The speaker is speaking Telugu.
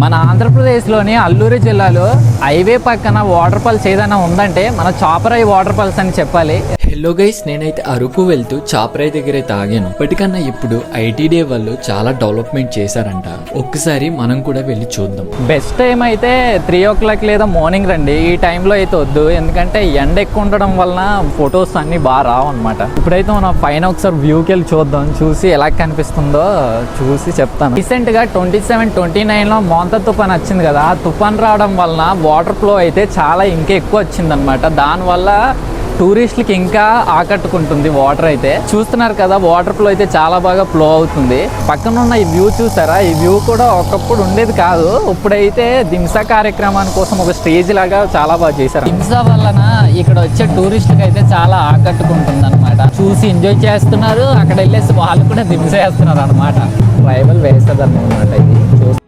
మన ఆంధ్రప్రదేశ్లోని అల్లూరి జిల్లాలో హైవే పక్కన వాటర్ ఫాల్స్ ఏదైనా ఉందంటే మన చాపరాయి వాటర్ ఫాల్స్ అని చెప్పాలి. హలో గైస్, నేనైతే అరకు వెళ్తూ చాపరాయి దగ్గర అయితే ఆగాను. ఇప్పటికన్నా ఇప్పుడు ఐటీడీ వాళ్ళు చాలా డెవలప్మెంట్ చేశారంట. ఒక్కసారి మనం కూడా వెళ్ళి చూద్దాం. బెస్ట్ టైం అయితే 3 o'clock లేదా మార్నింగ్ రండి. ఈ టైంలో అయితే వద్దు, ఎందుకంటే ఎండ ఎక్కువ ఉండడం వలన ఫొటోస్ అన్ని బాగా రావు అనమాట. ఇప్పుడైతే మనం పైన ఒకసారి వ్యూకి వెళ్ళి చూద్దాం, చూసి ఎలా కనిపిస్తుందో చూసి చెప్తాను. రీసెంట్ గా 27-29లో మోంతా తుఫాన్ వచ్చింది కదా, ఆ తుఫాన్ రావడం వలన వాటర్ ఫ్లో అయితే చాలా ఇంకా ఎక్కువ వచ్చింది అనమాట. దానివల్ల టూరిస్టులకి ఇంకా ఆకట్టుకుంటుంది వాటర్. అయితే చూస్తున్నారు కదా, వాటర్ ఫ్లో అయితే చాలా బాగా ఫ్లో అవుతుంది. పక్కన ఉన్న ఈ వ్యూ చూసారా, ఈ వ్యూ కూడా ఒకప్పుడు ఉండేది కాదు. ఇప్పుడైతే దింసా కార్యక్రమాని కోసం ఒక స్టేజ్ లాగా చాలా బాగా చేశారు. దింసా వలన ఇక్కడ వచ్చే టూరిస్టులకి అయితే చాలా ఆకట్టుకుంటుంది అనమాట. చూసి ఎంజాయ్ చేస్తున్నారు, అక్కడ వెళ్ళేసి వాళ్ళు కూడా దింసా వేస్తున్నారు అనమాట. ట్రైబల్ వేస్తుంది అనమాట ఇది.